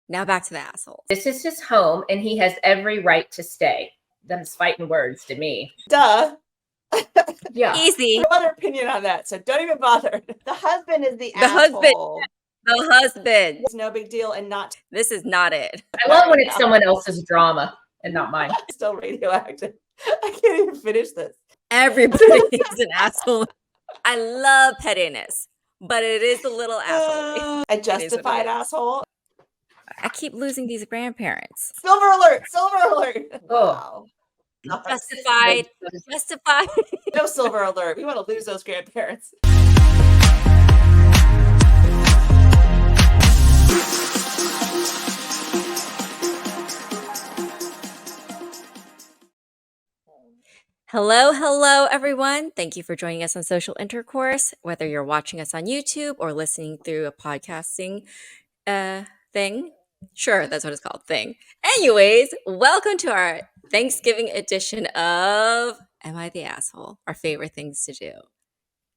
Now back to the assholes. This is his home, and he has every right to stay. Them's fighting words to me. Duh. Yeah. Easy. No other opinion on that, so don't even bother. The husband is the husband. asshole. The husband. It's no big deal and not This is not it. I love when it's someone else's drama and not mine. still radioactive. I can't even finish this. Everybody is an asshole. I love pettiness, but it is a little asshole. A justified asshole. I keep losing these grandparents. Silver alert! Silver alert! Oh. Wow. Justified. No silver alert. We want to lose those grandparents. Hello, everyone. Thank you for joining us on Social Intercourse, whether you're watching us on YouTube or listening through a podcasting thing. Sure, that's what it's called, thing. Anyways, welcome to our Thanksgiving edition of Am I the Asshole? Our favorite things to do.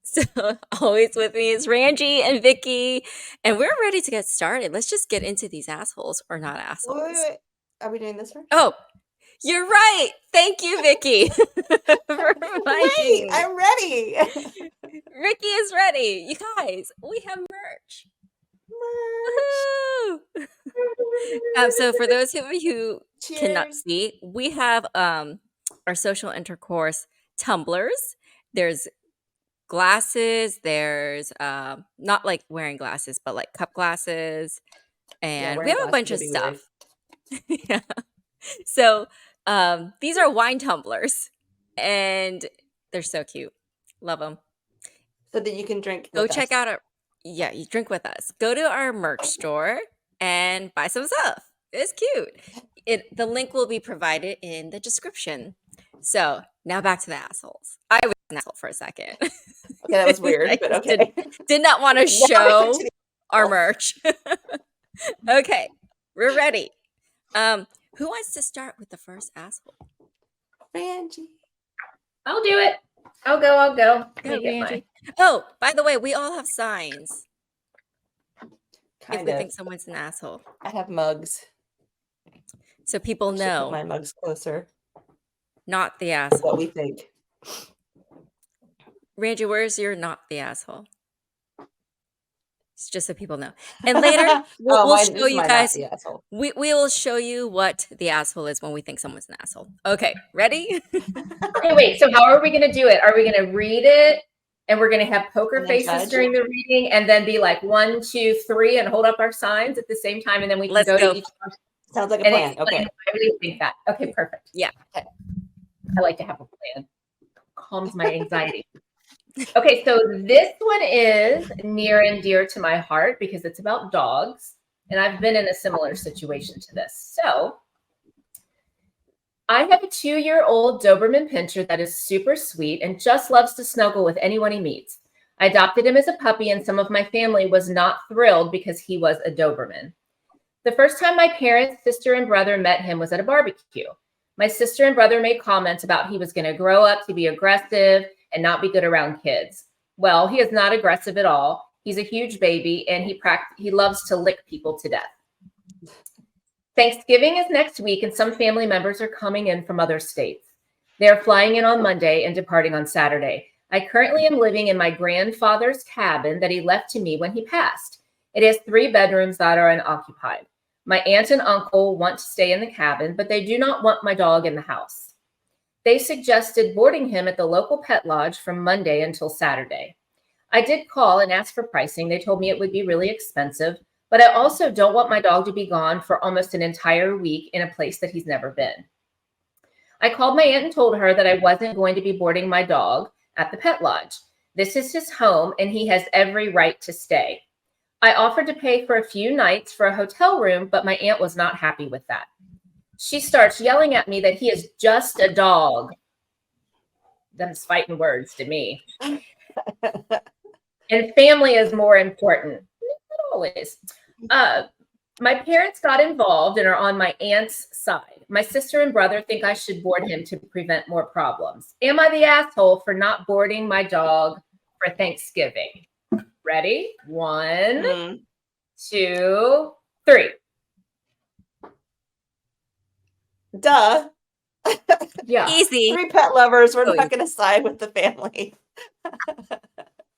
So always with me is Ranji and Vicky, and we're ready to get started. Let's just get into these assholes or not assholes. Wait. Are we doing this first? Oh, you're right. Thank you, Vicky. For reminding Wait, me. I'm ready. Ricky is ready. You guys, we have merch. Woohoo! So for those of you who cannot Cheers. see, we have our Social Intercourse tumblers. There's glasses. There's not like wearing glasses, but like cup glasses. And we have a bunch of stuff. Yeah. So these are wine tumblers, and they're so cute. Love them. So that you can drink. Go with check us. out our, you drink with us. Go to our merch store and buy some stuff. It's cute. The link will be provided in the description. So now back to the assholes. I was an asshole for a second. Okay, that was weird, but okay. Did not want to show our merch. Okay, we're ready. Who wants to start with the first asshole? Ranji. I'll do it. I'll go. Go, Let me get Ranji. Oh, by the way, we all have signs if Kind we of. think someone's an asshole. I have mugs. So people I should put know, my mugs closer. not the What asshole. we think. Ranji, where's your not the asshole? It's just so people know. And later, we'll show you guys. We will show you what the asshole is when we think someone's an asshole. Okay, ready? Okay, wait. So how are we going to do it? Are we going to read it and we're going to have poker And then faces judge? during the reading and then be like 1, 2, 3 and hold up our signs at the same time and then we can Let's go go. to each person Sounds like a and plan. explain Okay. why we think that. Okay, perfect. Yeah. Okay. I like to have a plan. Calms my anxiety. Okay, so this one is near and dear to my heart because it's about dogs, and I've been in a similar situation to this. So I have a 2-year-old Doberman Pinscher that is super sweet and just loves to snuggle with anyone he meets. I adopted him as a puppy, and some of my family was not thrilled because he was a Doberman. The first time my parents, sister, and brother met him was at a barbecue. My sister and brother made comments about he was going to grow up to be aggressive and not be good around kids. Well, he is not aggressive at all. He's a huge baby, and he loves to lick people to death. Thanksgiving is next week, and some family members are coming in from other states. They are flying in on Monday and departing on Saturday. I currently am living in my grandfather's cabin that he left to me when he passed. It has 3 bedrooms that are unoccupied. My aunt and uncle want to stay in the cabin, but they do not want my dog in the house. They suggested boarding him at the local pet lodge from Monday until Saturday. I did call and ask for pricing. They told me it would be really expensive, but I also don't want my dog to be gone for almost an entire week in a place that he's never been. I called my aunt and told her that I wasn't going to be boarding my dog at the pet lodge. This is his home, and he has every right to stay. I offered to pay for a few nights for a hotel room, but my aunt was not happy with that. She starts yelling at me that he is just a dog. Them's fighting words to me. And family is more important. Not always. My parents got involved and are on my aunt's side. My sister and brother think I should board him to prevent more problems. Am I the asshole for not boarding my dog for Thanksgiving? Ready? 1, 2, 3. Duh. Yeah. Easy. 3 pet lovers, we're Oh, not going to side with the family.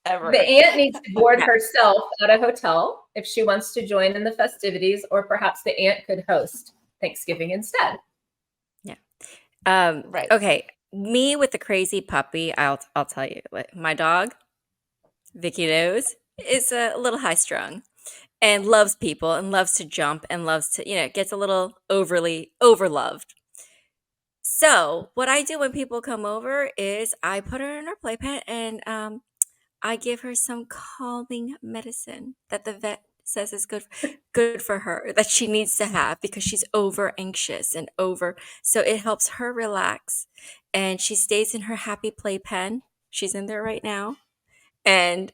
Ever. The aunt needs to board Yeah. herself at a hotel if she wants to join in the festivities, or perhaps the aunt could host Thanksgiving instead. Right. Okay. Me with the crazy puppy, I'll tell you. Like, my dog, Vicky knows, is a little high strung and loves people and loves to jump and loves to, gets a little overly overloved. So what I do when people come over is I put her in her playpen and I give her some calming medicine that the vet says is good for her, that she needs to have because she's over anxious and over. So it helps her relax, and she stays in her happy playpen. She's in there right now, and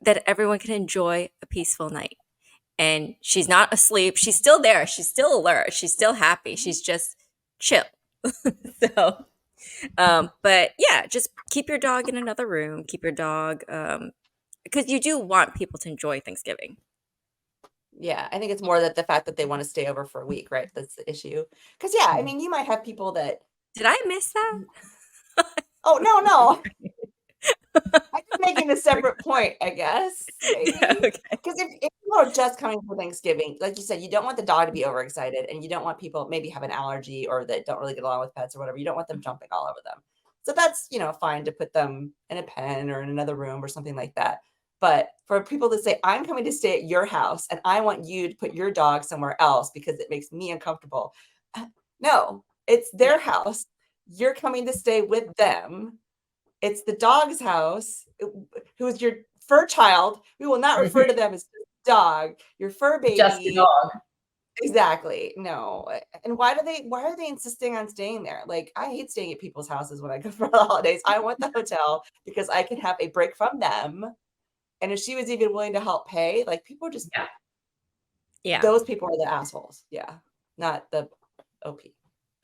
that everyone can enjoy a peaceful night. And she's not asleep. She's still there. She's still alert. She's still happy. She's just chill. So, but yeah, just keep your dog in another room. Keep your dog, because you do want people to enjoy Thanksgiving. Yeah, I think it's more that the fact that they want to stay over for a week, right? That's the issue. Because yeah, I mean, you might have people that. Did I miss that? Oh no. I'm just making a separate point, I guess. Maybe. Okay. Because if people are just coming for Thanksgiving, like you said, you don't want the dog to be overexcited, and you don't want people maybe have an allergy or that don't really get along with pets or whatever. You don't want them jumping all over them. So that's, fine to put them in a pen or in another room or something like that. But for people to say, I'm coming to stay at your house and I want you to put your dog somewhere else because it makes me uncomfortable. No, it's their house. You're coming to stay with them. It's the dog's house, who is your fur child. We will not refer to them as dog, your fur baby. Just a dog. Exactly. No. And why are they insisting on staying there? Like, I hate staying at people's houses when I go for the holidays. I want the hotel because I can have a break from them. And if she was even willing to help pay, like, people just, Yeah. those people are the assholes. Yeah. Not the OP.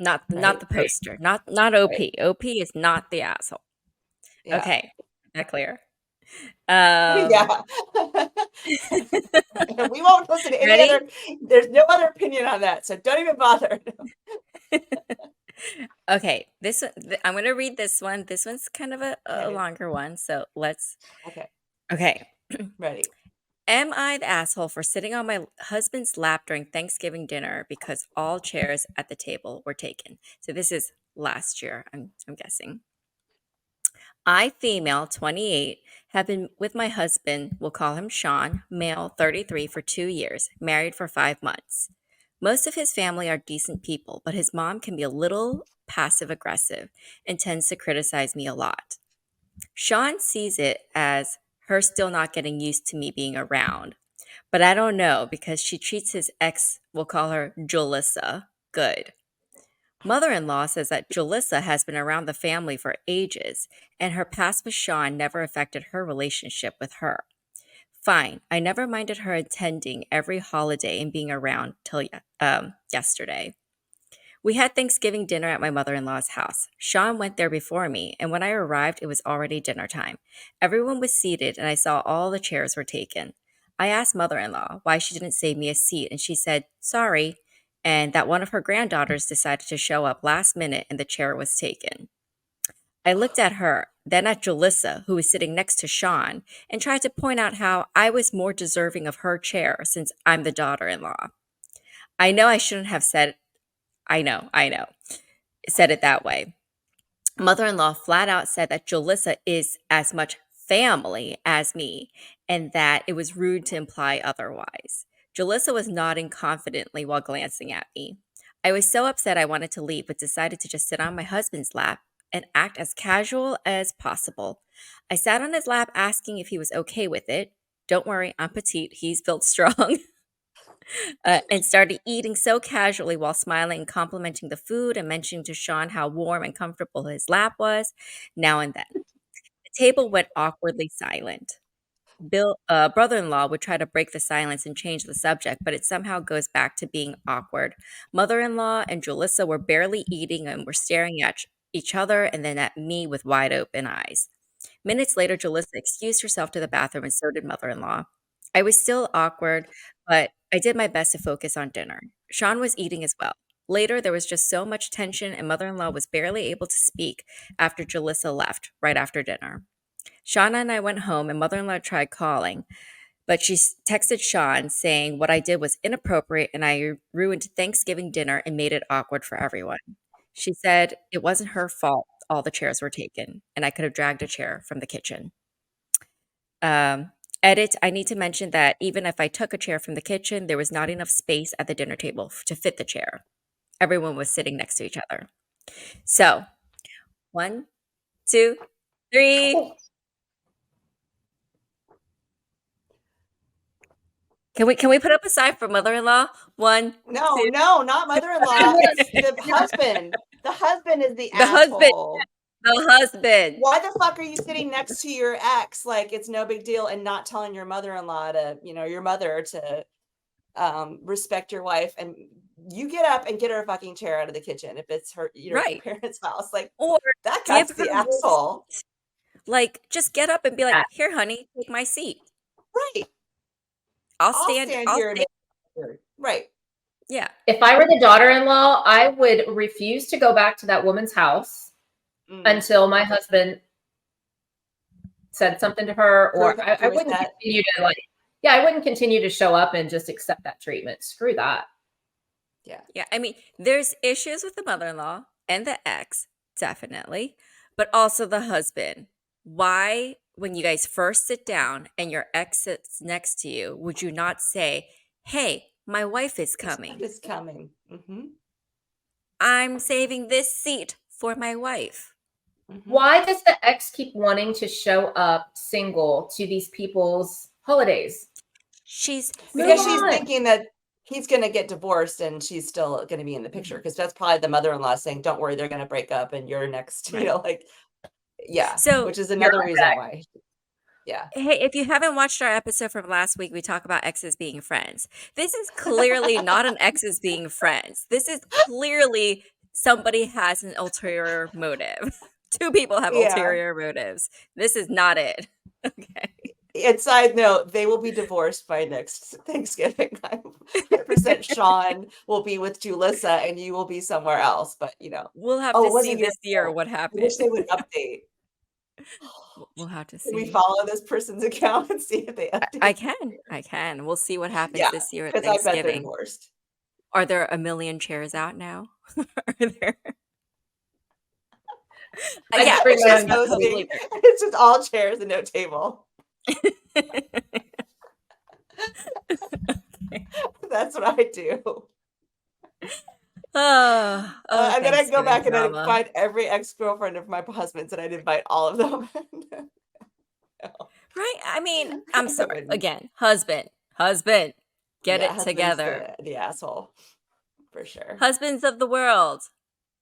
Not Right? the poster. Not OP. Right. OP is not the asshole. Yeah. Okay. That clear. Yeah. We won't listen to any Ready? other. There's no other opinion on that, so don't even bother. Okay, this one, I'm going to read this one. This one's kind of a Okay. longer one, so let's. Okay. Ready. Am I the asshole for sitting on my husband's lap during Thanksgiving dinner because all chairs at the table were taken? So this is last year, I'm guessing. I, female, 28, have been with my husband, we'll call him Sean, male, 33, for 2 years, married for 5 months. Most of his family are decent people, but his mom can be a little passive aggressive and tends to criticize me a lot. Sean sees it as her still not getting used to me being around, but I don't know because she treats his ex, we'll call her Julissa, good. Mother-in-law says that Julissa has been around the family for ages, and her past with Sean never affected her relationship with her. Fine, I never minded her attending every holiday and being around till yesterday. We had Thanksgiving dinner at my mother-in-law's house. Sean went there before me, and when I arrived, it was already dinner time. Everyone was seated, and I saw all the chairs were taken. I asked mother-in-law why she didn't save me a seat, and she said, sorry, and that one of her granddaughters decided to show up last minute and the chair was taken. I looked at her, then at Julissa, who was sitting next to Sean, and tried to point out how I was more deserving of her chair since I'm the daughter-in-law. I know I shouldn't have said, said it that way. Mother-in-law flat out said that Julissa is as much family as me, and that it was rude to imply otherwise. Julissa was nodding confidently while glancing at me. I was so upset I wanted to leave, but decided to just sit on my husband's lap and act as casual as possible. I sat on his lap asking if he was okay with it. Don't worry, I'm petite. He's built strong. And started eating so casually while smiling and complimenting the food and mentioning to Sean how warm and comfortable his lap was now and then. The table went awkwardly silent. Brother-in-law would try to break the silence and change the subject, but it somehow goes back to being awkward. Mother-in-law and Julissa were barely eating and were staring at each other and then at me with wide open eyes. Minutes later, Julissa excused herself to the bathroom and so did mother-in-law. I was still awkward, but I did my best to focus on dinner. Sean was eating as well. Later, there was just so much tension, and mother-in-law was barely able to speak after Jalissa left right after dinner. Shauna and I went home, and mother-in-law tried calling, but she texted Sean saying what I did was inappropriate and I ruined Thanksgiving dinner and made it awkward for everyone. She said it wasn't her fault all the chairs were taken, and I could have dragged a chair from the kitchen. Um, Edit, I need to mention that even if I took a chair from the kitchen, there was not enough space at the dinner table to fit the chair. Everyone was sitting next to each other. So, 1, 2, 3. Can we put up a sign for mother-in-law? 1, No, 2. no, not mother-in-law. It's the husband. The husband is the The husband. asshole. The husband. Why the fuck are you sitting next to your ex like it's no big deal and not telling your mother-in-law to, your mother to respect your wife, and you get up and get her a fucking chair out of the kitchen if it's her, Right. parents' house. Like, Or that give guy's the her this asshole. seat. Like, just get up and be like, here, honey, take my seat. Right. I'll stand here and right. Yeah. If I were the daughter-in-law, I would refuse to go back to that woman's house until my husband said something to her, or I wouldn't continue to I wouldn't continue to show up and just accept that treatment. Screw that. Yeah. Yeah. I mean, there's issues with the mother-in-law and the ex, definitely, but also the husband. Why, when you guys first sit down and your ex sits next to you, would you not say, hey, my wife is coming? Is coming. Mm-hmm. I'm saving this seat for my wife. Mm-hmm. Why does the ex keep wanting to show up single to these people's holidays? Because she's thinking that he's going to get divorced and she's still going to be in the picture, because that's probably the mother-in-law saying, don't worry, they're going to break up and you're next, yeah. So, which is another reason why. Yeah. Hey, if you haven't watched our episode from last week, we talk about exes being friends. This is clearly not an exes being friends. This is clearly somebody has an ulterior motive. Two people have ulterior motives. This is not it. Okay. And side note, they will be divorced by next Thanksgiving. 100% Sean will be with Julissa and you will be somewhere else. But, we'll have to see this year what happened. I wish they would update. We'll have to see. Can we follow this person's account and see if they update? I can. We'll see what happens this year at Thanksgiving. I bet they're divorced. Are there a million chairs out now? Are there? It's just all chairs and no table. That's what I do. And then I go back and I find every ex-girlfriend of my husband's and I'd invite all of them. No. Right? I mean, I'm sorry. Again, husband, get it together. The asshole, for sure. Husbands of the world,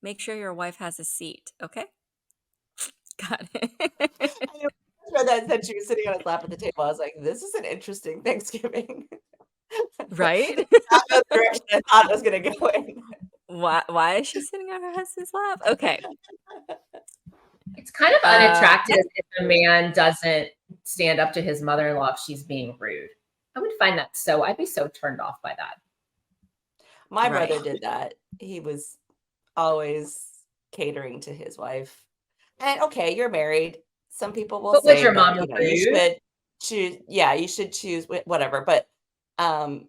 make sure your wife has a seat, okay? Got it. I read that said she was sitting on his lap at the table. I was like, this is an interesting Thanksgiving. Right? Not the direction I thought it was going to go in. Why is she sitting on her husband's lap? Okay. It's kind of unattractive if a man doesn't stand up to his mother-in-law if she's being rude. I would find that I'd be so turned off by that. My brother did that. He was always catering to his wife. And okay, you're married. Some people will say, was your mom rude? You should choose. Yeah, you should choose whatever. But no,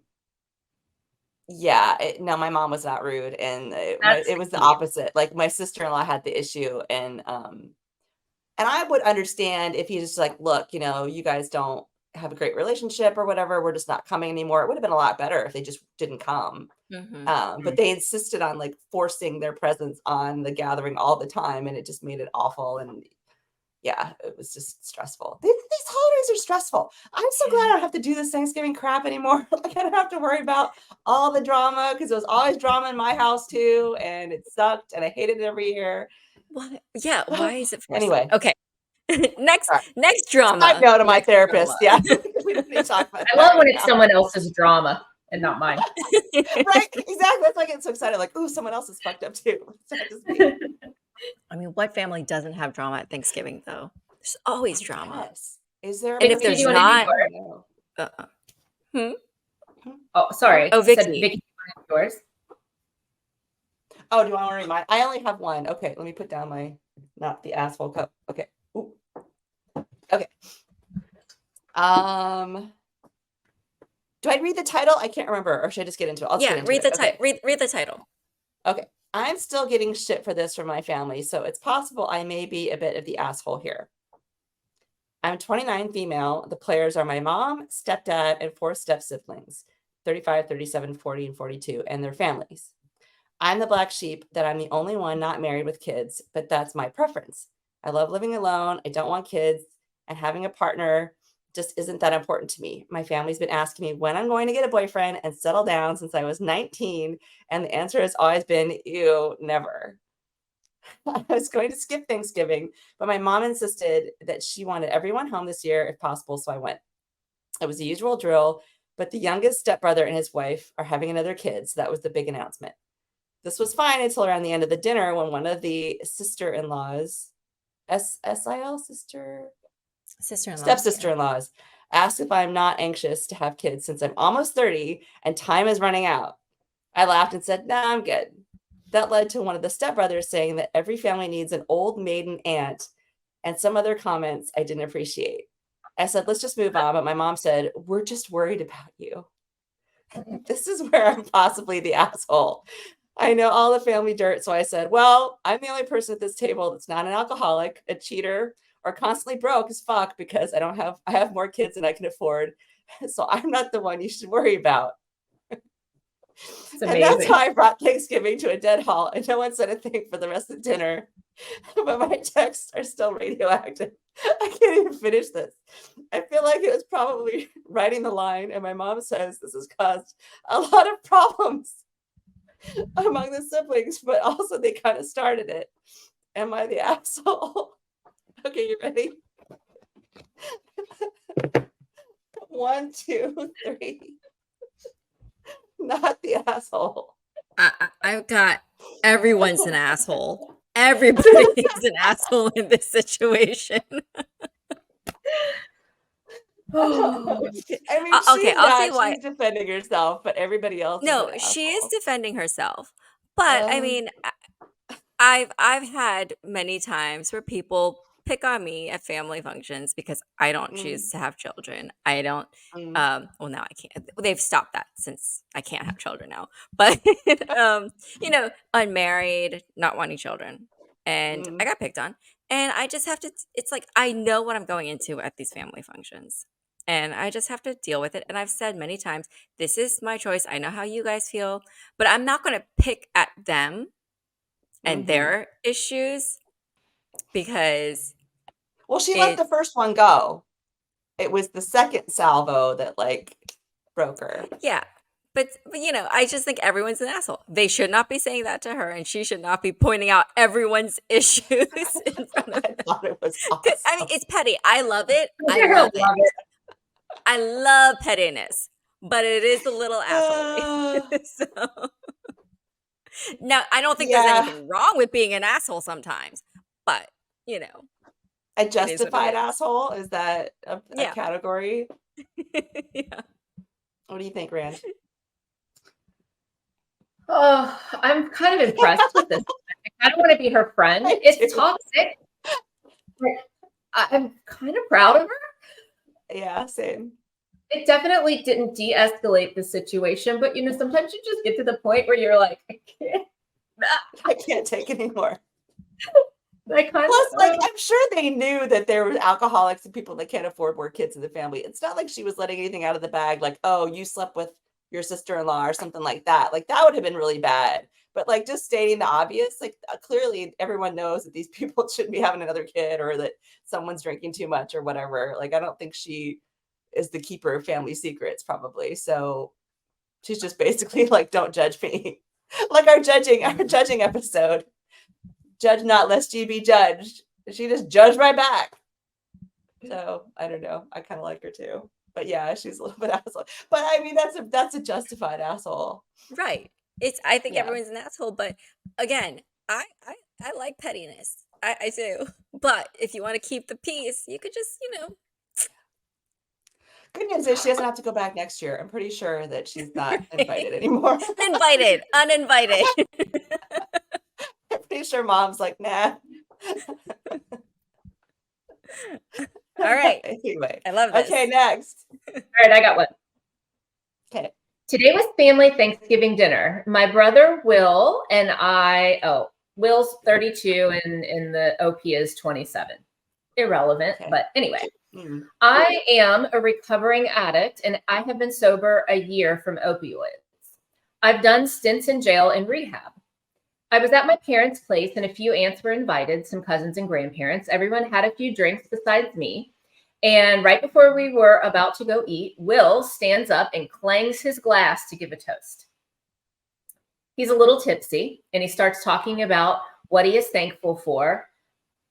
my mom was not rude, and it was the opposite. Like my sister-in-law had the issue, and I would understand if he's just like, look, you guys don't have a great relationship or whatever. We're just not coming anymore. It would have been a lot better if they just didn't come. Mm-hmm. But they insisted on like forcing their presence on the gathering all the time, and it just made it awful. And yeah, it was just stressful. These holidays are stressful. I'm so glad I don't have to do this Thanksgiving crap anymore. Like I don't have to worry about all the drama, because there was always drama in my house too, and it sucked, and I hated it every year. Well, yeah. Why is it forced? Anyway? Okay. Next drama. Side note to my therapist. Drama. Yeah, we don't need to talk about. I love when it's someone else's drama and not mine. Right? Exactly. That's why I get so excited. Like, ooh, someone else is fucked up too. I mean, what family doesn't have drama at Thanksgiving, though? There's always drama. Yes. Is there? And if there's not, Oh, sorry. Oh, Vicky. Vicky, yours. Oh, do you want to read mine? I only have one. Okay, let me put down my, not the asshole cup. Okay. Ooh. Okay. Do I read the title? I can't remember, or should I just get into it? I'll just get into read the it. Okay. read the title. Okay. I'm still getting shit for this from my family, so it's possible I may be a bit of the asshole here. I'm 29, female. The players are my mom, stepdad, and 4 step siblings, 35, 37, 40, and 42, and their families. I'm the black sheep, that I'm the only one not married with kids, but that's my preference. I love living alone. I don't want kids, and having a partner just isn't that important to me. My family's been asking me when I'm going to get a boyfriend and settle down since I was 19, and the answer has always been, ew, never. I was going to skip Thanksgiving, but my mom insisted that she wanted everyone home this year if possible, so I went. It was the usual drill, but the youngest stepbrother and his wife are having another kid, so that was the big announcement. This was fine until around the end of the dinner when one of the sister-in-laws, SIL, Sister-in-law. stepsister-in-laws, asked if I'm not anxious to have kids since I'm almost 30 and time is running out. I laughed and said, nah, I'm good. That led to one of the stepbrothers saying that every family needs an old maiden aunt and some other comments I didn't appreciate. I said, let's just move on. But my mom said, we're just worried about you. This is where I'm possibly the asshole. I know all the family dirt. So I said, well, I'm the only person at this table that's not an alcoholic, a cheater, or constantly broke as fuck because I have more kids than I can afford. So I'm not the one you should worry about. And that's how I brought Thanksgiving to a dead halt, and no one said a thing for the rest of dinner. But my texts are still radioactive. I can't even finish this. I feel like it was probably writing the line, and my mom says this has caused a lot of problems among the siblings, but also they kind of started it. Am I the asshole? Okay, you ready? 1, 2, 3. Not the asshole. I've got everyone's an asshole. Everybody is an asshole in this situation. I mean, Okay, I'll say why. She's defending herself, but everybody else. No, she is defending herself. But I mean, I've had many times where people pick on me at family functions because I don't choose to have children. I don't. Well, now I can't. They've stopped that since I can't have children now. But unmarried, not wanting children, and I got picked on, and I just have to. It's like I know what I'm going into at these family functions. And I just have to deal with it. And I've said many times, this is my choice. I know how you guys feel, but I'm not going to pick at them and their issues because she let the first one go. It was the second salvo that broke her. Yeah. But I just think everyone's an asshole. They should not be saying that to her, and she should not be pointing out everyone's issues in front of them. I thought it was awesome. I mean, it's petty. I love it. I love it. I love pettiness, but it is a little asshole. So now, I don't think there's anything wrong with being an asshole sometimes, but a justified asshole, is that a category? Yeah. What do you think, Rand? Oh, I'm kind of impressed with this. I kind of want to be her friend. It's toxic, but I'm kind of proud of her. Yeah, same. It definitely didn't de-escalate the situation, but sometimes you just get to the point where you're like, I can't take anymore. Plus, I'm sure they knew that there were alcoholics and people that can't afford more kids in the family. It's not like she was letting anything out of the bag, like, oh, you slept with your sister-in-law or something like that. Like, that would have been really bad. But just stating the obvious, clearly everyone knows that these people shouldn't be having another kid, or that someone's drinking too much or whatever. I don't think she is the keeper of family secrets, probably. So she's just basically don't judge me. Our judging episode. Judge not lest ye be judged. She just judged right back. So I don't know. I kind of like her too. But yeah, she's a little bit asshole. But I mean, that's a justified asshole. Right. I think everyone's an asshole, but again, I like pettiness. I do. But if you want to keep the peace, you could just, Good news is she doesn't have to go back next year. I'm pretty sure that she's not invited anymore. Invited, uninvited. sure mom's like, nah. All right. Anyway. I love this. Okay, next. All right, I got one. Okay. Today was family Thanksgiving dinner. My brother Will and Will's 32 and the OP is 27. Irrelevant, Okay. but anyway. Mm. I am a recovering addict and I have been sober a year from opioids. I've done stints in jail and rehab. I was at my parents' place and a few aunts were invited, some cousins and grandparents. Everyone had a few drinks besides me. And right before we were about to go eat, Will stands up and clangs his glass to give a toast. He's a little tipsy and he starts talking about what he is thankful for.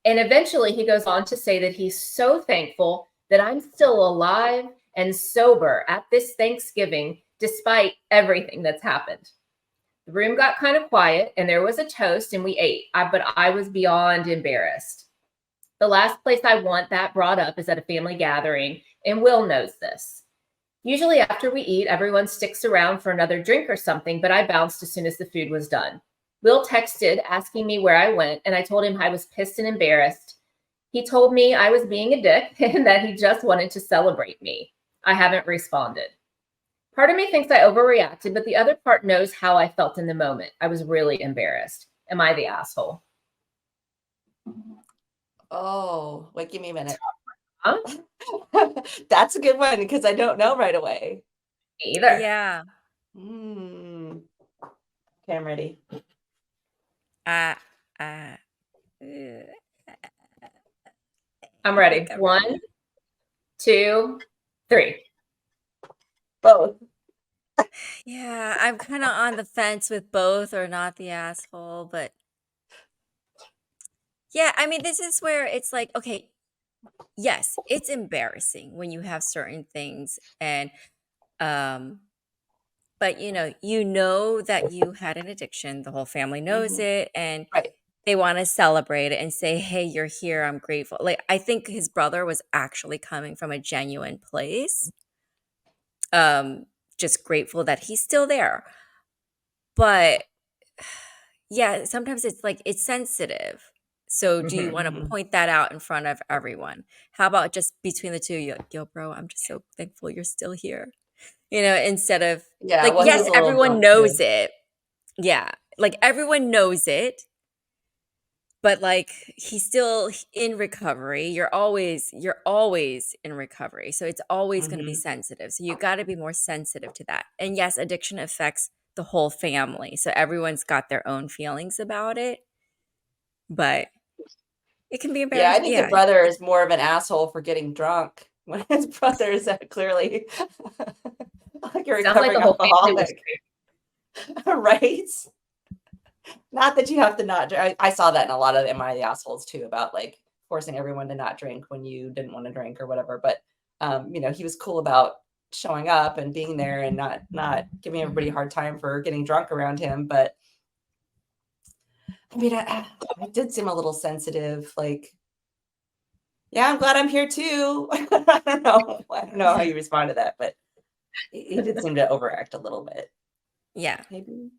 And eventually he goes on to say that he's so thankful that I'm still alive and sober at this Thanksgiving, despite everything that's happened. The room got kind of quiet and there was a toast and we ate, but I was beyond embarrassed. The last place I want that brought up is at a family gathering, and Will knows this. Usually after we eat, everyone sticks around for another drink or something, but I bounced as soon as the food was done. Will texted asking me where I went, and I told him I was pissed and embarrassed. He told me I was being a dick and that he just wanted to celebrate me. I haven't responded. Part of me thinks I overreacted, but the other part knows how I felt in the moment. I was really embarrassed. Am I the asshole? Oh, wait, give me a minute. Huh? That's a good one because I don't know right away. Me either. Yeah. Okay, I'm ready. I'm ready. 1, 2, 3. Both. Yeah, I'm kind of on the fence with both or not the asshole, but yeah, I mean, this is where it's like, okay, yes, it's embarrassing when you have certain things and but you know that you had an addiction, the whole family knows it and Right. they want to celebrate it and say, "Hey, you're here, I'm grateful." Like I think his brother was actually coming from a genuine place. Just grateful that he's still there. But yeah, sometimes it's like it's sensitive. So do you want to point that out in front of everyone? How about just between the two of you, like, yo, bro, I'm just so thankful you're still here. Instead of Yeah, like, well, he was yes, a little everyone drunk, knows too. it. Yeah. Like everyone knows it, but like he's still in recovery. You're always in recovery. So it's always going to be sensitive. So you got to be more sensitive to that. And yes, addiction affects the whole family. So everyone's got their own feelings about it. But it can be Yeah, I embarrassing. think Yeah. the brother is more of an asshole for getting drunk when his brother is clearly like a Sounds like recovering the whole family was alcoholic. Right? Not that you have to not drink. I saw that in a lot of Am I the Assholes too, about like forcing everyone to not drink when you didn't want to drink or whatever. But he was cool about showing up and being there and not giving everybody a hard time for getting drunk around him. But I mean, it did seem a little sensitive. Like, yeah, I'm glad I'm here too. I don't know how you respond to that, but he did seem to overact a little bit. Yeah. Maybe.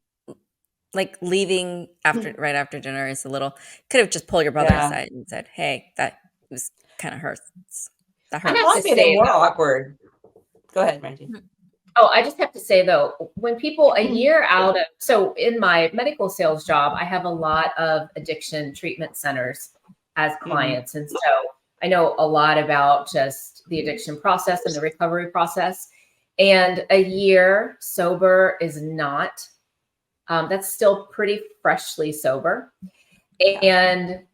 Like leaving right after dinner is a little, could have just pulled your brother aside and said, "Hey, that was kind of hurts. That hurts." Probably made it more awkward. Go ahead, Randy. Oh, I just have to say though, when people a year out of, so in my medical sales job, I have a lot of addiction treatment centers as clients. And so I know a lot about just the addiction process and the recovery process. And a year sober is not, that's still pretty freshly sober. And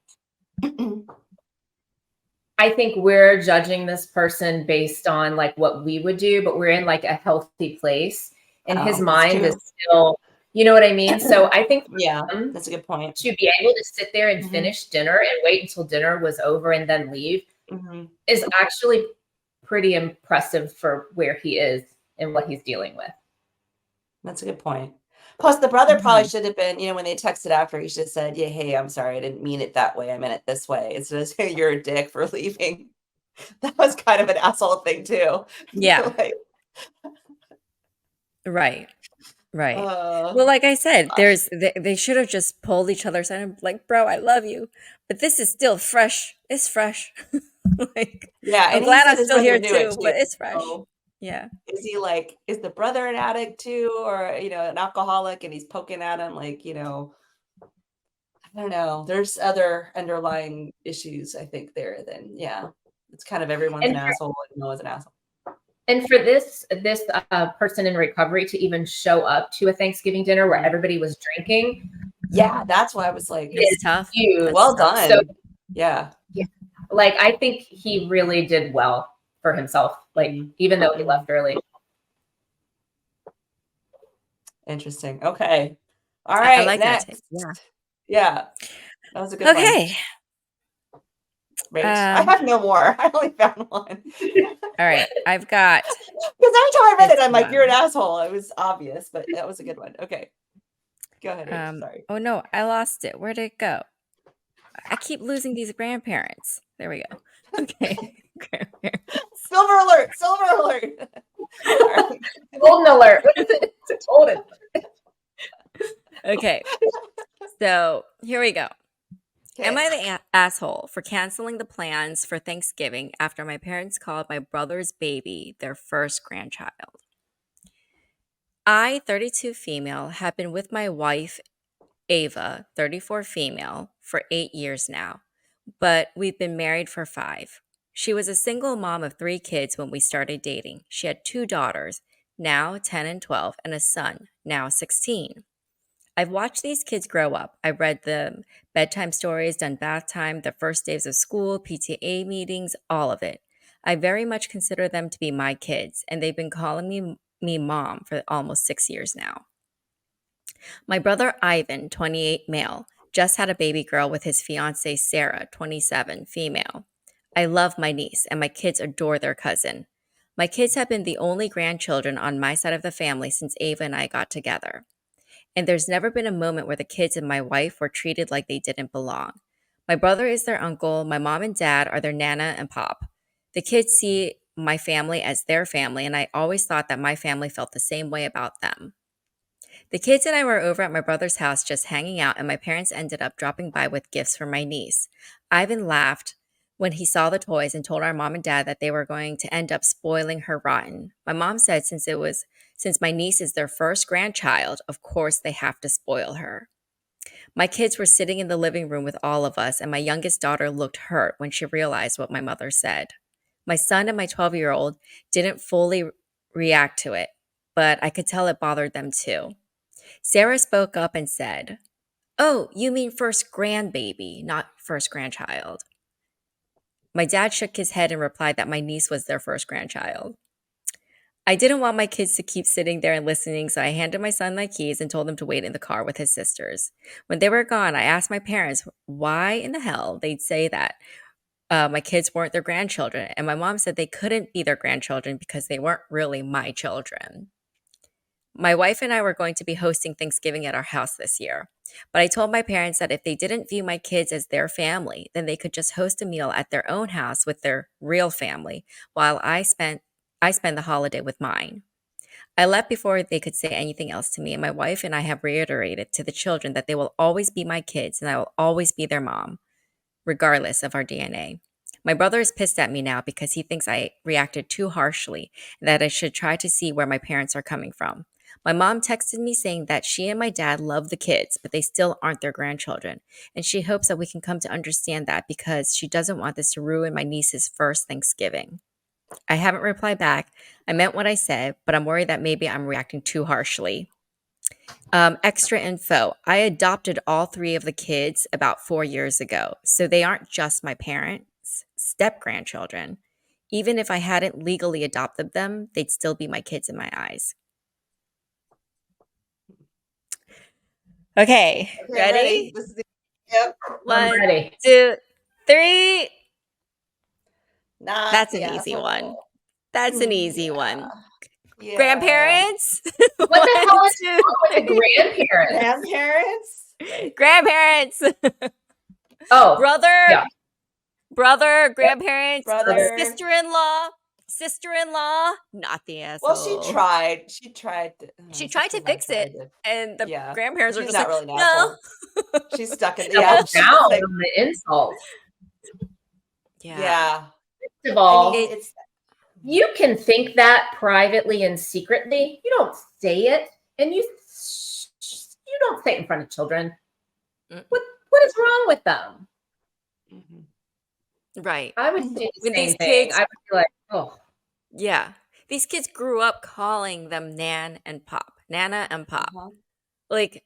I think we're judging this person based on like what we would do, but we're in like a healthy place and his mind is still, you know what I mean? So I think that's a good point. To be able to sit there and finish dinner and wait until dinner was over and then leave is actually pretty impressive for where he is and what he's dealing with. That's a good point. Plus, the brother probably should have been, when they texted after, he should have said, "Yeah, hey, I'm sorry, I didn't mean it that way. I meant it this way." Instead of saying, "You're a dick for leaving." That was kind of an asshole thing too. Yeah. Right. Right. Uh, Well, like I said, gosh. they should have just pulled each other aside and like, bro, I love you, but this is still fresh. It's fresh. Like, Yeah, I'm and he glad said I'm his still brother here knew it too, too. but it's fresh. So Yeah. is he like, is the brother an addict too, or an alcoholic, and he's poking at him like, I don't know. There's other underlying issues, I think, there. Then yeah, it's kind of everyone's an And asshole, and Noah's an asshole. And for this person in recovery to even show up to a Thanksgiving dinner where everybody was drinking, Yeah, that's why I was like, It's tough. huge. That's well tough. done. So, yeah. like, I think he really did well for himself, like, even though he left early. Interesting. Okay. All I right. like that Next. take. Yeah. Yeah. That was a good one. Okay. Great. I have no more. I only found one. All right. I've got. Because every time I read it, this I'm like, you're an one. asshole. It was obvious, but that was a good one. Okay. Go ahead, H. Sorry. Oh no, I lost it. Where'd it go? I keep losing these grandparents. There we go. Okay. Grandparents. Silver alert. Silver alert. Sorry. Golden alert. What is it? It's golden. Okay. So here we go. Okay. Am I the asshole for canceling the plans for Thanksgiving after my parents called my brother's baby their first grandchild? I, 32 female, have been with my wife, Ava, 34 female, for 8 years now, but we've been married for 5. She was a single mom of 3 kids when we started dating. She had 2 daughters, now 10 and 12, and a son, now 16. I've watched these kids grow up. I read them bedtime stories, done bath time, the first days of school, PTA meetings, all of it. I very much consider them to be my kids, and they've been calling me mom for almost 6 years now. My brother Ivan, 28 male, just had a baby girl with his fiancée Sarah, 27 female. I love my niece, and my kids adore their cousin. My kids have been the only grandchildren on my side of the family since Ava and I got together. And there's never been a moment where the kids and my wife were treated like they didn't belong. My brother is their uncle, my mom and dad are their nana and pop. The kids see my family as their family, and I always thought that my family felt the same way about them. The kids and I were over at my brother's house just hanging out, and my parents ended up dropping by with gifts for my niece. Ivan laughed when he saw the toys and told our mom and dad that they were going to end up spoiling her rotten. My mom said since my niece is their first grandchild, of course they have to spoil her. My kids were sitting in the living room with all of us, and my youngest daughter looked hurt when she realized what my mother said. My son and my 12-year-old didn't fully react to it, but I could tell it bothered them too. Sarah spoke up and said, "Oh, you mean first grandbaby, not first grandchild." My dad shook his head and replied that my niece was their first grandchild. I didn't want my kids to keep sitting there and listening, so I handed my son my keys and told him to wait in the car with his sisters. When they were gone, I asked my parents why in the hell they'd say that my kids weren't their grandchildren, and my mom said they couldn't be their grandchildren because they weren't really my children. My wife and I were going to be hosting Thanksgiving at our house this year, but I told my parents that if they didn't view my kids as their family, then they could just host a meal at their own house with their real family while I spend the holiday with mine. I left before they could say anything else to me, and my wife and I have reiterated to the children that they will always be my kids and I will always be their mom, regardless of our DNA. My brother is pissed at me now because he thinks I reacted too harshly and that I should try to see where my parents are coming from. My mom texted me saying that she and my dad love the kids, but they still aren't their grandchildren, and she hopes that we can come to understand that because she doesn't want this to ruin my niece's first Thanksgiving. I haven't replied back. I meant what I said, but I'm worried that maybe I'm reacting too harshly. Extra info. I adopted all 3 of the kids about 4 years ago, so they aren't just my parents' step-grandchildren. Even if I hadn't legally adopted them, they'd still be my kids in my eyes. Okay, ready? This is yep. I'm 1, ready. 2, 3. Not That's the an easy asshole. one. That's an easy one. Yeah. Grandparents? What the hell is 1, 2, wrong with the grandparents? Grandparents? Right. grandparents. Oh, Brother, yeah. brother, grandparents, Brother. sister-in-law, Sister-in-law, not the Well, asshole. she tried. She tried to fix it, and the Yeah. grandparents were She's just not like, really an no. asshole. She's stuck in Double yeah. down She's like, on the insults. yeah. First of all, I mean, it's you can think that privately and secretly. You don't say it, and you don't say it in front of children. What is wrong with them? Right. I would do the When same these thing. kids, I would be like, oh, yeah, these kids grew up calling them Nan and Pop, Nana and Pop. Like,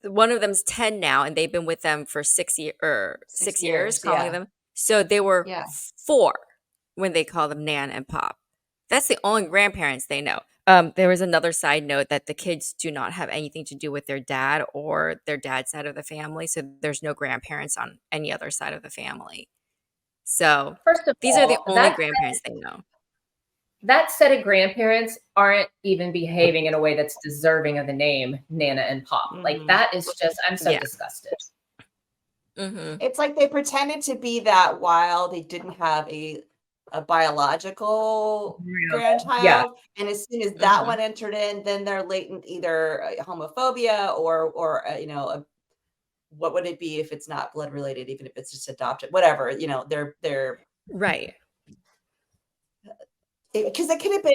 one of them's 10 now, and they've been with them for 6 years, calling yeah. them. So they were Yeah. 4 when they call them Nan and Pop. That's the only grandparents they know. There was another side note that the kids do not have anything to do with their dad or their dad's side of the family. So there's no grandparents on any other side of the family. So first of these are the all, only grandparents they know. that set of grandparents aren't even behaving in a way that's deserving of the name Nana and Pop. Like that is just, I'm so disgusted. It's like they pretended to be that while they didn't have a biological grandchild, and as soon as that one entered in, then they're latent either homophobia or what would it be if it's not blood related, even if it's just adopted, whatever, they're right. Because it could have been,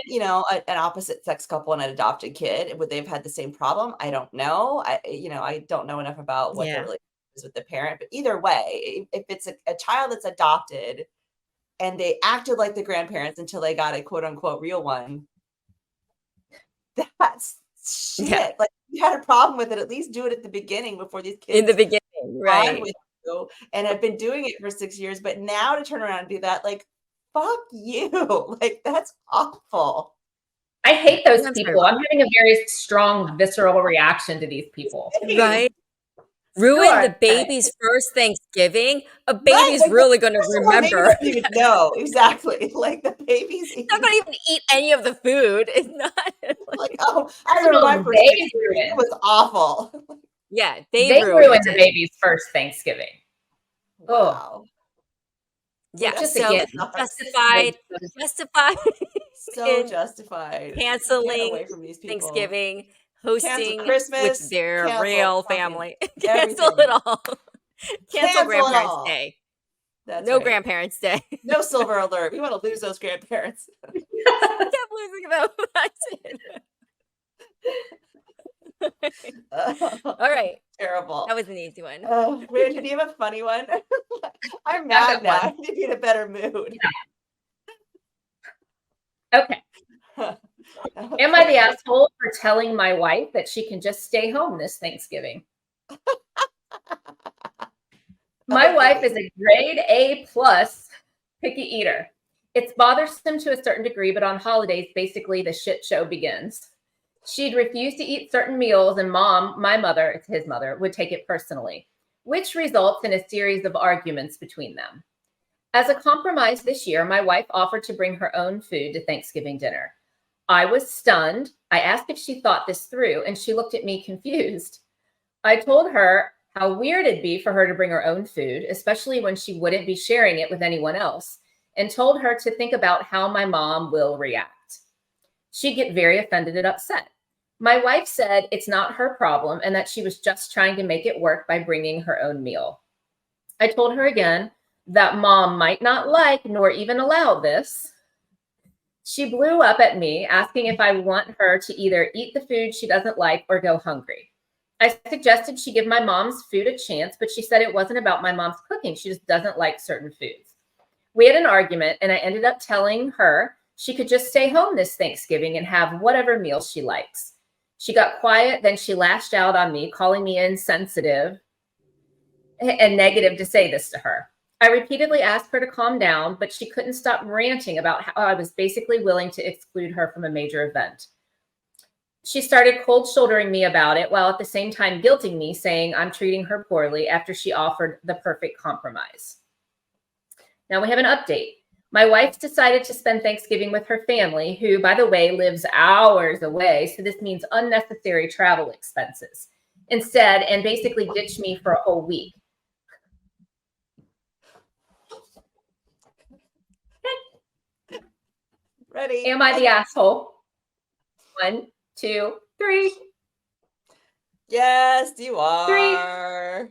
an opposite sex couple and an adopted kid. Would they have had the same problem? I don't know. I don't know enough about what the relationship is with the parent. But either way, if it's a child that's adopted and they acted like the grandparents until they got a quote unquote real one, that's shit. Yeah. Like, you had a problem with it, at least do it at the beginning before these kids In the beginning, right? with you and have been doing it for 6 years. But now to turn around and do that, like, fuck you. Like, that's awful. I hate those people. I'm having a very strong visceral reaction to these people. Right? Ruin the baby's first Thanksgiving. A baby's really going to remember. Even know exactly. Like, the baby's not going to even eat any of the food. It's not like, oh, I remember my first Thanksgiving. It was awful. Yeah, they ruined the baby's first Thanksgiving. Wow. Yeah, so justified. So justified. Canceling away from these people. Thanksgiving, hosting cancel Christmas with their real family. Cancel it all. Cancel Grandparents all. Day. That's no right. Grandparents Day. No silver alert. We want to lose those grandparents. I kept losing them. All right. Terrible. That was an easy one. Randy, do you have a funny one? I'm mad now. I need to be in a better mood. Yeah. Okay. Am I the asshole for telling my wife that she can just stay home this Thanksgiving? My wife is a grade A+ picky eater. It's bothersome to a certain degree, but on holidays, basically the shit show begins. She'd refuse to eat certain meals, and Mom, my mother, it's his mother, would take it personally, which results in a series of arguments between them. As a compromise this year, my wife offered to bring her own food to Thanksgiving dinner. I was stunned. I asked if she thought this through, and she looked at me confused. I told her how weird it'd be for her to bring her own food, especially when she wouldn't be sharing it with anyone else, and told her to think about how my mom will react. She'd get very offended and upset. My wife said it's not her problem and that she was just trying to make it work by bringing her own meal. I told her again that Mom might not like nor even allow this. She blew up at me, asking if I want her to either eat the food she doesn't like or go hungry. I suggested she give my mom's food a chance, but she said it wasn't about my mom's cooking. She just doesn't like certain foods. We had an argument, and I ended up telling her she could just stay home this Thanksgiving and have whatever meal she likes. She got quiet, then she lashed out on me, calling me insensitive and negative to say this to her. I repeatedly asked her to calm down, but she couldn't stop ranting about how I was basically willing to exclude her from a major event. She started cold shouldering me about it while at the same time guilting me, saying I'm treating her poorly after she offered the perfect compromise. Now we have an update. My wife decided to spend Thanksgiving with her family, who, by the way, lives hours away. So this means unnecessary travel expenses instead, and basically ditched me for a whole week. Ready? Am I the asshole? 1, 2, 3. Yes, you are.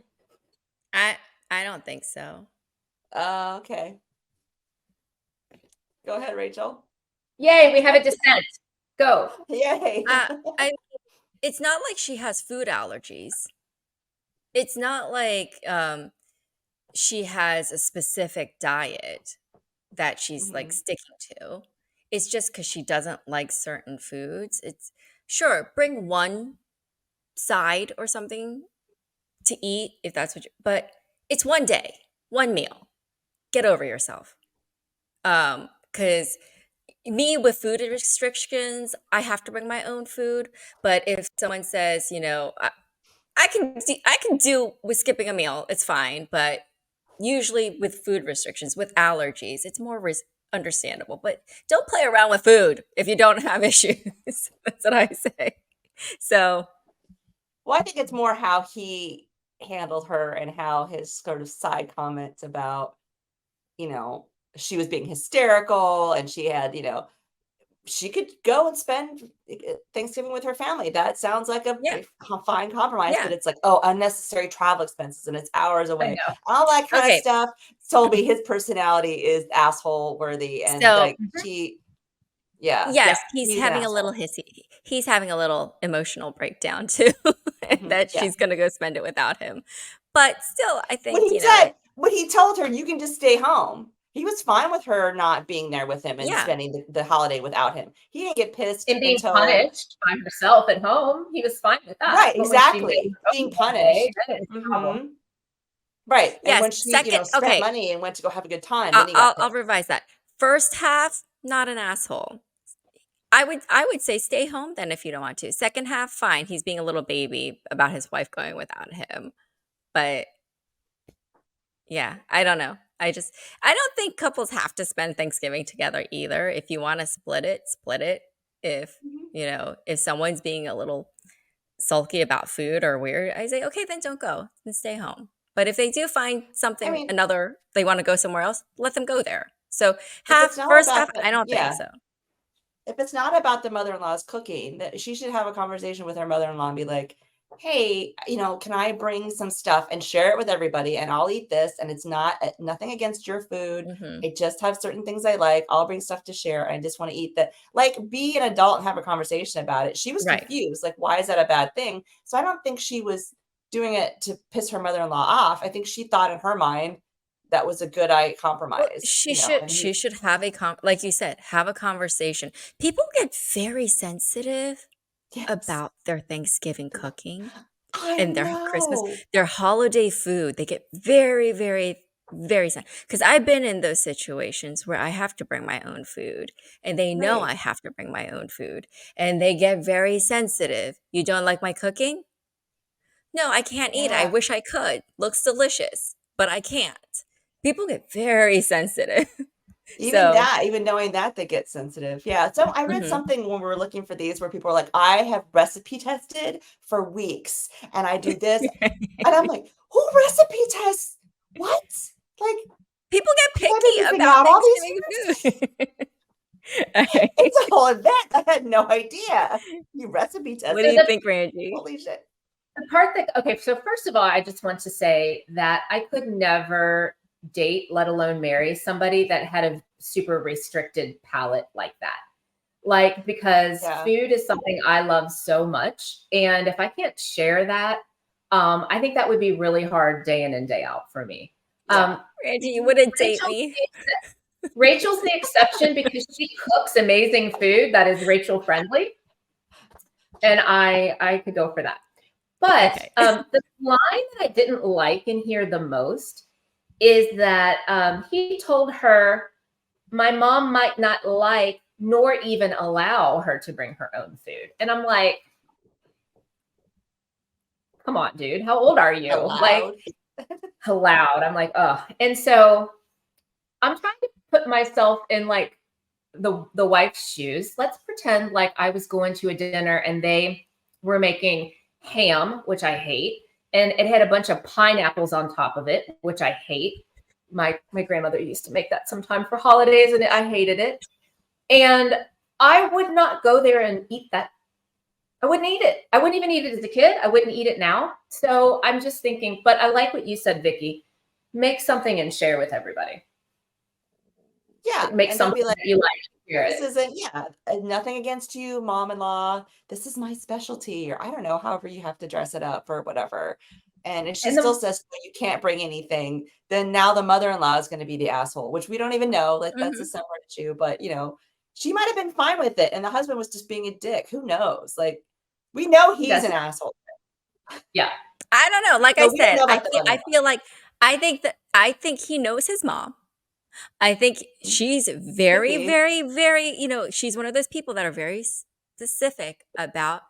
I don't think so. Okay. Go ahead, Rachel. Yay, we have a dissent. Go. Yay. It's not like she has food allergies. It's not like she has a specific diet that she's like sticking to. It's just because she doesn't like certain foods. It's sure, bring one side or something to eat if that's what you, but it's one day, one meal. Get over yourself. Because me with food restrictions, I have to bring my own food. But if someone says, I can do with skipping a meal, it's fine. But usually with food restrictions, with allergies, it's more understandable. But don't play around with food if you don't have issues. That's what I say. So, well, I think it's more how he handled her and how his sort of side comments about, she was being hysterical and she had, she could go and spend Thanksgiving with her family. That sounds like a fine compromise, but it's like, unnecessary travel expenses and it's hours away. All that kind of stuff told me his personality is asshole worthy. And yes, he's having a little he's having a little emotional breakdown too, that she's going to go spend it without him. But still, I think, when he told her, you can just stay home. He was fine with her not being there with him and spending the holiday without him. He didn't get pissed and being punished by herself at home. He was fine with that. Right, exactly. Being punished. Right. Yes, and when she, spent money and went to go have a good time, then I'll revise that. First half, not an asshole. I would say stay home then if you don't want to. Second half, fine. He's being a little baby about his wife going without him. But yeah, I don't know. I don't think couples have to spend Thanksgiving together either. If you want to split it, split it. If, if someone's being a little sulky about food or weird, I say, okay, then don't go and stay home. But if they do find something, they want to go somewhere else, let them go there. So first half, I don't think so. If it's not about the mother-in-law's cooking, that she should have a conversation with her mother-in-law and be like, hey, can I bring some stuff and share it with everybody and I'll eat this and it's nothing against your food. I just have certain things I like. I'll bring stuff to share. I just want to eat that. Like, be an adult and have a conversation about it. She was confused. Like, why is that a bad thing? So I don't think she was doing it to piss her mother-in-law off. I think she thought in her mind that was a good compromise. Well, she should have like you said, have a conversation. People get very sensitive about their Thanksgiving cooking and their Christmas, their holiday food. They get very, very, very sensitive. Because I've been in those situations where I have to bring my own food and they know I have to bring my own food and they get very sensitive. You don't like my cooking? No, I can't eat it. I wish I could. Looks delicious, but I can't. People get very sensitive. Even knowing that they get sensitive. Yeah. So I read something when we were looking for these where people were like, I have recipe tested for weeks and I do this. And I'm like, who recipe tests? What? Like, people get picky about all these food. It's a whole event. I had no idea. You recipe tested. What do you think, Randy? Holy shit. The part that, so first of all, I just want to say that I could never date, let alone marry somebody that had a super restricted palate like that. Like, because food is something I love so much. And if I can't share that, I think that would be really hard day in and day out for me. Randy, you wouldn't date me. Rachel's the exception because she cooks amazing food that is Rachel friendly. And I could go for that. But the line that I didn't like in here the most is that he told her, my mom might not like nor even allow her to bring her own food. And I'm like, come on, dude, how old are you? Like, allowed. I'm like, oh. And so I'm trying to put myself in like the wife's shoes. Let's pretend like I was going to a dinner and they were making ham, which I hate. And it had a bunch of pineapples on top of it, which I hate. My grandmother used to make that sometime for holidays and I hated it. And I would not go there and eat that. I wouldn't eat it. I wouldn't even eat it as a kid. I wouldn't eat it now. So I'm just thinking, but I like what you said, Vicky. Make something and share with everybody. Yeah. Make And don't something be like, that you like. Share this it. isn't, nothing against you, mom-in-law. This is my specialty, or I don't know, however you have to dress it up or whatever. And if she And still the, says "No, you can't bring anything," then now the mother-in-law is going to be the asshole, which we don't even know. Like that's a Mhm. separate issue, but she might have been fine with it, and the husband was just being a dick. Who knows? Like, we know he's an asshole. yeah. I don't know. Like I But we don't said, know about the I mother-in-law. feel like I think he knows his mom. I think she's very, Maybe. very, very, she's one of those people that are very specific about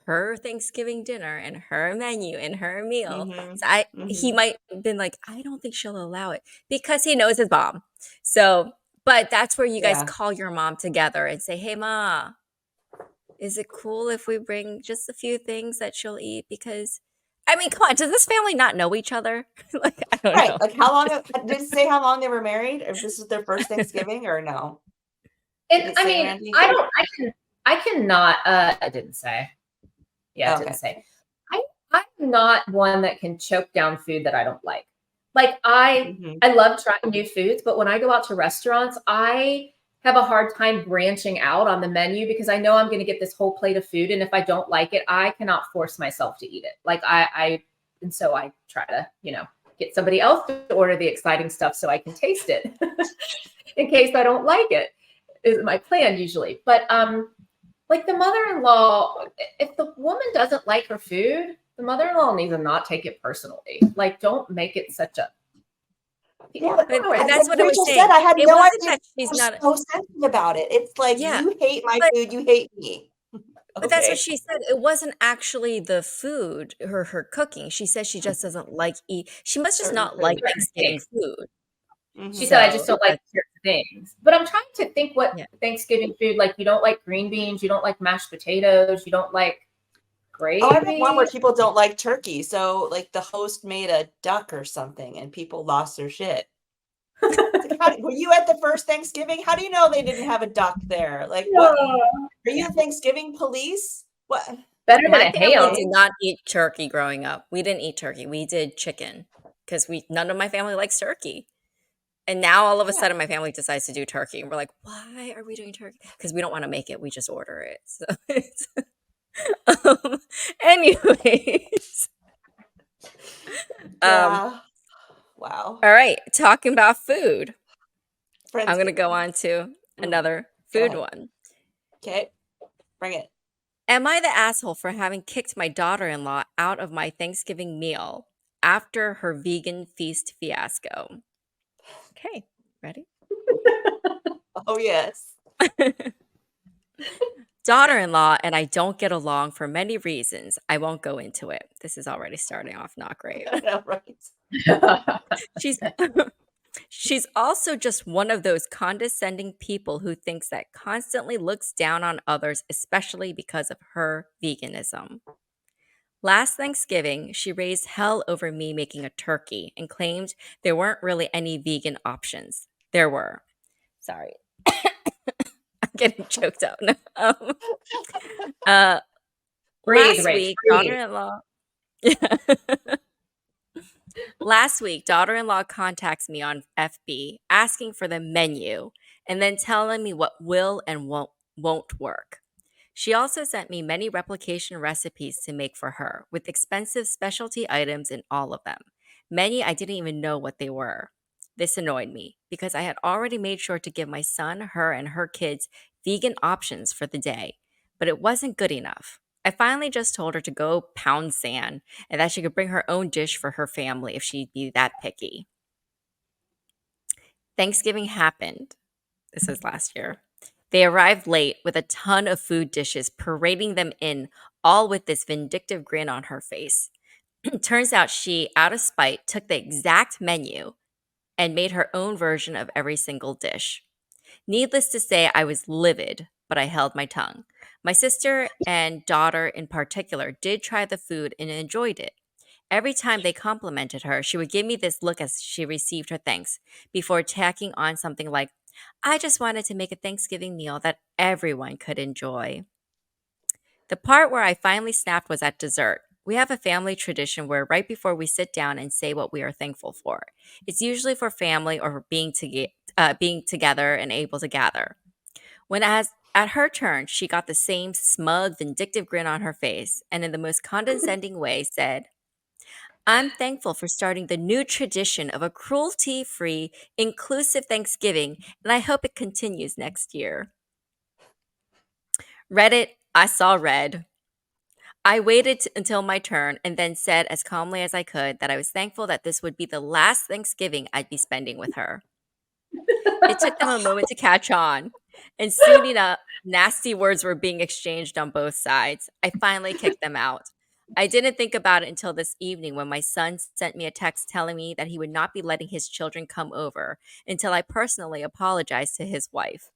her Thanksgiving dinner and her menu and her meal. Mhm. So he Mhm. might have been like, I don't think she'll allow it because he knows his mom. So, but that's where you guys Yeah. call your mom together and say, hey, Ma, is it cool if we bring just a few things that she'll eat? Because, I mean, come on, does this family not know each other? Like, I don't Right. know. Like, how long did it say how long they were married? If this is their first Thanksgiving or no? Did it I say, mean, Randy? I cannot, I didn't say. Yeah, it Okay. didn't say. I'm not one that can choke down food that I don't like. Like Mhm. I love trying new foods, but when I go out to restaurants, I have a hard time branching out on the menu because I know I'm going to get this whole plate of food, and if I don't like it, I cannot force myself to eat it. Like and so I try to, get somebody else to order the exciting stuff so I can taste it in case I don't like it. Is my plan usually. But like the mother-in-law, if the woman doesn't like her food, the mother-in-law needs to not take it personally. Like, don't make it such a. Yeah, But like that's what I was Rachel said, saying. I had It no wasn't idea that she's you were not, so sensitive about it. It's like, yeah, you hate my but food, you hate me. But that's what Okay. she said. It wasn't actually the food, her cooking. She says she just doesn't like eat. She must just Certain not like food. Certain Thanksgiving things. food. She said, Mhm. I just So don't like that's certain things. But I'm trying to think what yeah. Thanksgiving food, like you don't like green beans, you don't like mashed potatoes, you don't like Oh, I read one where gravy. people don't like turkey, so, like, the host made a duck or something, and people lost their shit. It's like, were you at the first Thanksgiving? How do you know they didn't have a duck there? Like, what? Are you Thanksgiving police? What? Better than My a family did ham. not eat turkey growing up. We didn't eat turkey. We did chicken because none of my family likes turkey. And now all of a Yeah. sudden my family decides to do turkey. And we're like, why are we doing turkey? Because we don't want to make it. We just order it. So anyways. Yeah. Wow. All right. Talking about food. I'm going to go Friendsgiving. on to Mm, another go food ahead. one. Okay. Bring it. Am I the asshole for having kicked my daughter in law out of my Thanksgiving meal after her vegan feast fiasco? Okay, ready? Oh, yes. Daughter in law and I don't get along for many reasons. I won't go into it. This is already starting off not great. I know, right? She's she's also just one of those condescending people who thinks that constantly looks down on others, especially because of her veganism. Last Thanksgiving, she raised hell over me making a turkey and claimed there weren't really any vegan options. There were. Sorry, I'm getting choked up now. Uh, Breathe, last Rach, week, breathe. daughter-in-law. Last week, daughter-in-law contacts me on FB asking for the menu and then telling me what will and won't work. She also sent me many replication recipes to make for her, with expensive specialty items in all of them. Many I didn't even know what they were. This annoyed me because I had already made sure to give my son, her, and her kids vegan options for the day, but it wasn't good enough. I finally just told her to go pound sand and that she could bring her own dish for her family if she'd be that picky. Thanksgiving happened. This was last year. They arrived late with a ton of food dishes, parading them in, all with this vindictive grin on her face. Turns out she, out of spite, took the exact menu and made her own version of every single dish. Needless to say, I was livid, but I held my tongue. My sister and daughter, in particular, did try the food and enjoyed it. Every time they complimented her, she would give me this look as she received her thanks before tacking on something like, I just wanted to make a Thanksgiving meal that everyone could enjoy. The part where I finally snapped was at dessert. We have a family tradition where right before we sit down and say what we are thankful for, it's usually for family or for being together and able to gather. When as at her turn, she got the same smug, vindictive grin on her face, and in the most condescending way said, I'm thankful for starting the new tradition of a cruelty free, inclusive Thanksgiving, and I hope it continues next year. Reddit, I saw red. I waited until my turn and then said as calmly as I could that I was thankful that this would be the last Thanksgiving I'd be spending with her. It took them a moment to catch on, and soon enough, nasty words were being exchanged on both sides. I finally kicked them out. I didn't think about it until this evening when my son sent me a text telling me that he would not be letting his children come over until I personally apologized to his wife.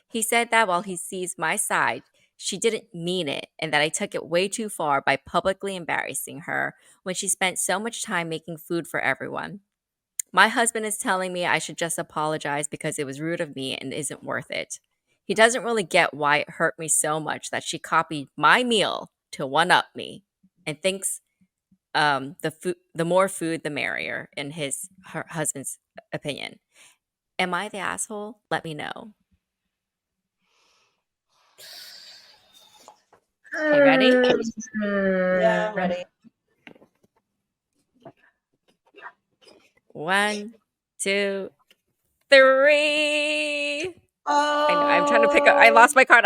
He said that while he sees my side, she didn't mean it and that I took it way too far by publicly embarrassing her when she spent so much time making food for everyone. My husband is telling me I should just apologize because it was rude of me and isn't worth it. He doesn't really get why it hurt me so much that she copied my meal to one up me and thinks the more food the merrier in her husband's opinion. Am I the asshole? Let me know. Okay, ready? Yeah, I'm ready. 1, 2, 3. Oh, I know. I'm trying to pick up. I lost my card.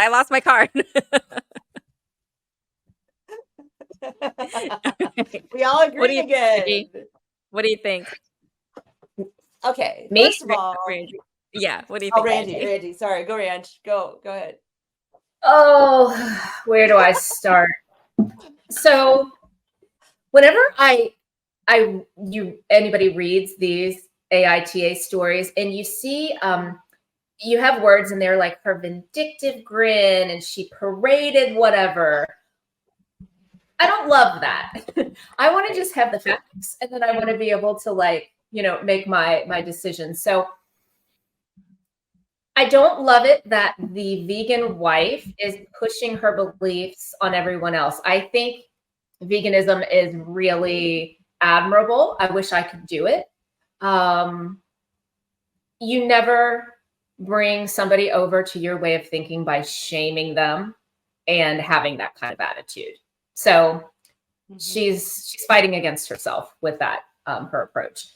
we all What do agreed you think, again. Vicky? What do you think? Okay, Me? first of all, Randy. Yeah, what do you oh, think, Randy, sorry, go Ranch, go ahead. Oh, where do I start? So whenever anybody reads these AITA stories and you see you have words in there like her vindictive grin and she paraded whatever. I don't love that. I want to just have the facts and then I want to be able to make my decisions. So I don't love it that the vegan wife is pushing her beliefs on everyone else. I think veganism is really admirable. I wish I could do it. You never bring somebody over to your way of thinking by shaming them and having that kind of attitude. So she's fighting against herself with that, her approach.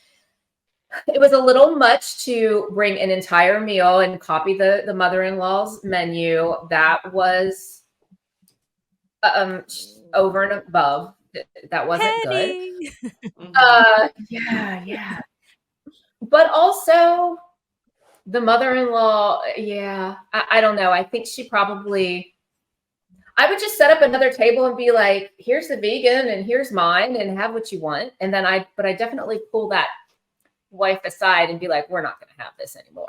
It was a little much to bring an entire meal and copy the mother-in-law's menu. That was over and above. That wasn't Penny. good. Yeah. But also the mother-in-law, yeah, I don't know. I think I would just set up another table and be like, here's the vegan and here's mine and have what you want. And then I definitely pull that wife aside and be like, we're not going to have this anymore.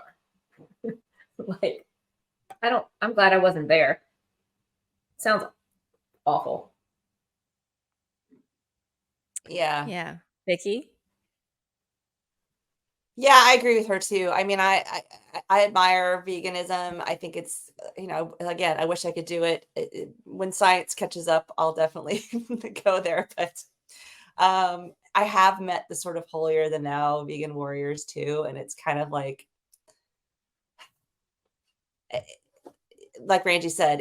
Like, I'm glad I wasn't there. Sounds awful. Yeah. Vicky? Yeah, I agree with her too. I mean, I admire veganism. I think it's, again, I wish I could do it. When science catches up, I'll definitely go there. But I have met the sort of holier than thou vegan warriors too, and it's kind of like Randy said,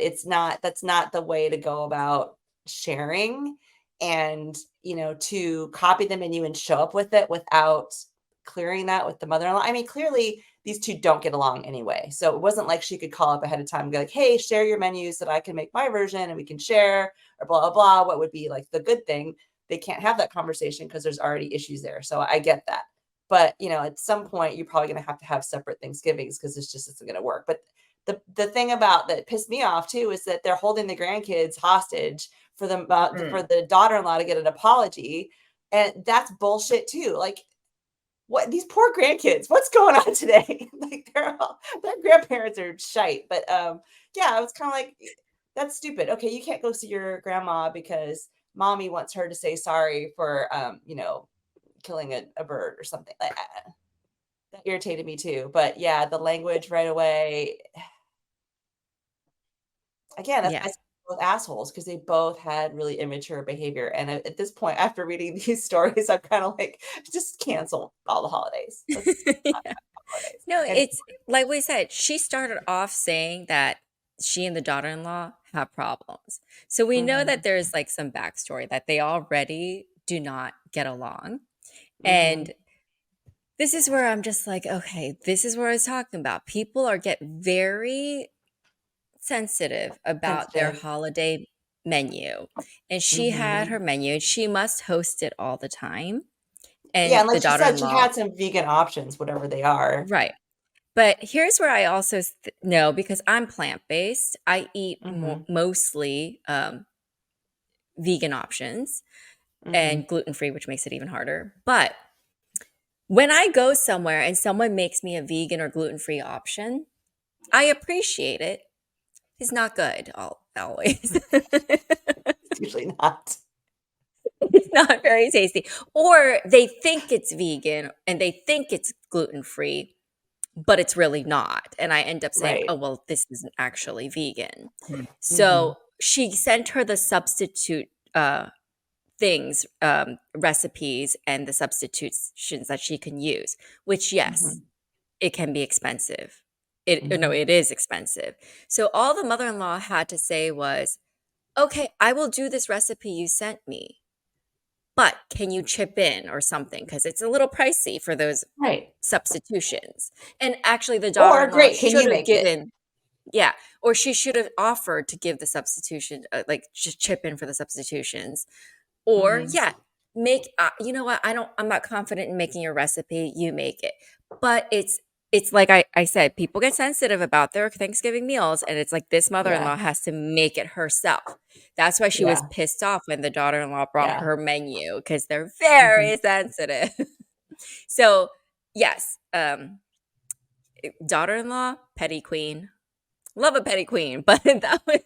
that's not the way to go about sharing, and to copy the menu and show up with it without clearing that with the mother-in-law. I mean, clearly these two don't get along anyway. So it wasn't like she could call up ahead of time and be like, hey, share your menus so that I can make my version and we can share, or blah, blah, blah. What would be like the good thing? They can't have that conversation because there's already issues there. So I get that. But, at some point, you're probably going to have separate Thanksgivings because it's just isn't going to work. But the thing about that pissed me off too is that they're holding the grandkids hostage for the daughter-in-law to get an apology. And that's bullshit too. Like, what, these poor grandkids, what's going on today? Like, their grandparents are shite. But yeah, I was kind of like, that's stupid. Okay, you can't go see your grandma because mommy wants her to say sorry for killing a bird or something like that. That irritated me too. But yeah, the language right away. Again, that's why I Yeah. say both assholes because they both had really immature behavior. And at this point, after reading these stories, I'm kind of like, just cancel all the holidays. Let's just not Yeah. have holidays. No, And it's like we said, she started off saying that she and the daughter-in-law have problems. So we know mhm, that there's like some backstory that they already do not get along. mhm, And this is where I'm just like, okay, this is what I was talking about. People are get very sensitive about their sensitive. holiday menu. And she had her Mhm. menu and she must host it all the time. Yeah, And and the like she said, she daughter-in-law, had some vegan options, whatever they are. right. But here's where I also know because I'm plant-based, I eat Mhm, mostly vegan options mhm. and gluten-free, which makes it even harder. But when I go somewhere and someone makes me a vegan or gluten-free option, I appreciate it. It's not good always. It's usually not. It's not very tasty. Or they think it's vegan and they think it's gluten-free, but it's really not. And I end up saying, Right. oh, well, this isn't actually vegan. So Mhm, she sent her the substitute things, recipes, and the substitutions that she can use, which, yes, mhm, it can be expensive. No, mhm. it is expensive. So all the mother in law had to say was, okay, I will do this recipe you sent me, but can you chip in or something? Because it's a little pricey for those Right. substitutions. And actually, the daughter Or, in law "Great, can should you have make it?" given, yeah, or she should have offered to give the substitution, like just chip in for the substitutions. Or, Mhm. yeah, you know what? I'm not confident in making your recipe. You make it. But it's like I said, people get sensitive about their Thanksgiving meals. And it's like this mother in Yeah, law has to make it herself. That's why she was yeah, pissed off when the daughter in law brought yeah. her menu because they're Mhm. very sensitive. So, yes, daughter in law, petty queen. Love a petty queen, but that was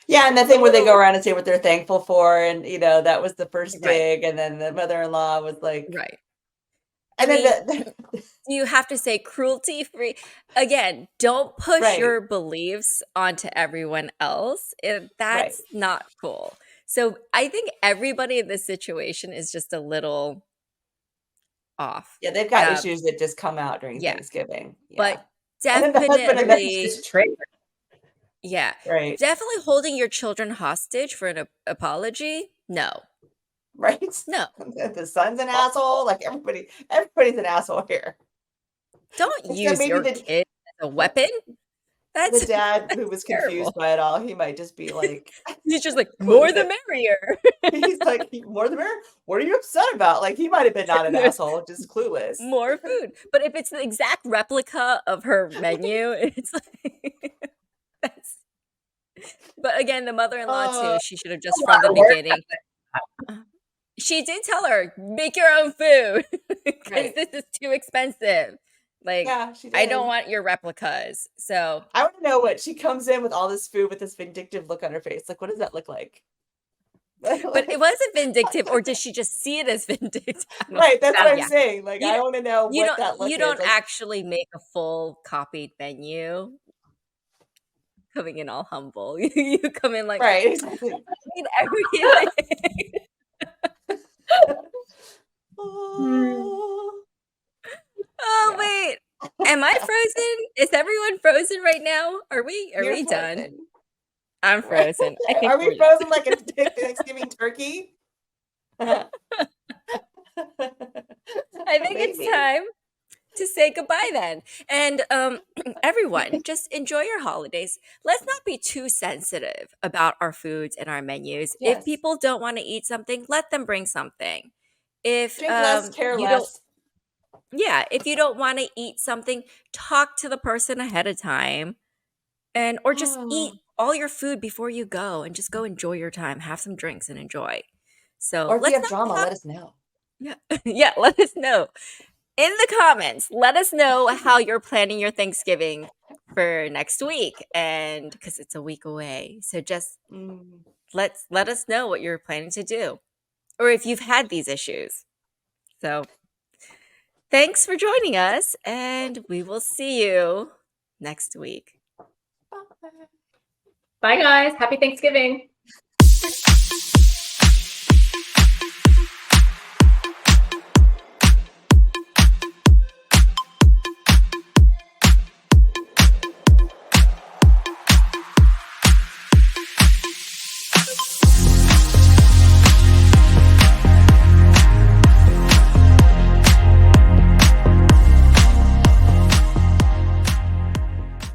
Yeah, and the a thing where they go little around and say what they're thankful for, and, that was the first right, dig, and then the mother-in-law was like right. I and then mean, the you have to say cruelty free. Again, don't push right, your beliefs onto everyone else. right. That's not cool. So I think everybody in this situation is just a little off. Yeah, they've got Uh, issues that just come out during yeah, Thanksgiving, but yeah. And then the husband and then definitely, just traitor, yeah, right, definitely holding your children hostage for an apology. No, right? no, The son's an asshole, like, everybody's an asshole here. don't Except use maybe your kid as a weapon. the That's dad who that's was confused terrible. by it all, he might just be, like, He's just like more the clueless. merrier. He's like, "More the merrier? What are you upset about?" Like, he might have been not an asshole, just clueless. More food. But if it's the exact replica of her menu, it's like that's but again, the mother-in-law Uh, too, she should have A just from lot the of work. beginning she did tell her, "Make your own food because right. this is too expensive. Like, Yeah, she I don't did. want your replicas." So, I wanna know what she comes in with all this food with this vindictive look on her face, like, what does that look like? but it Like wasn't vindictive, or did she just see it as vindictive? I don't right, that's what I'm yeah. saying, like, You I don't wanna know what that look you is, don't like actually make a full copied menu coming in all humble. You come in like, right, exactly. "I need everything." Hmm. Oh, Oh, yeah. wait. Am I frozen? Is everyone frozen right now? Are You're we done? frozen. I'm Right? frozen. I think Are we we're done. frozen like a Thanksgiving turkey? I think it's Maybe. time to say goodbye then. And everyone, just enjoy your holidays. Let's not be too sensitive about our foods and our menus. If Yes. people don't want to eat something, let them bring something. If Drink less, care you don't less. yeah, if you don't want to eat something, talk to the person ahead of time and or just eat all your food before you go and just go enjoy your time, have some drinks and enjoy. So Or if you let's have not drama, talk. let us know. Yeah, yeah. Let us know in the comments. Let us know how you're planning your Thanksgiving for next week, and because it's a week away, so just Mm. let us know what you're planning to do, or if you've had these issues. So Thanks for joining us, and we will see you next week. Bye. Bye, guys. Happy Thanksgiving.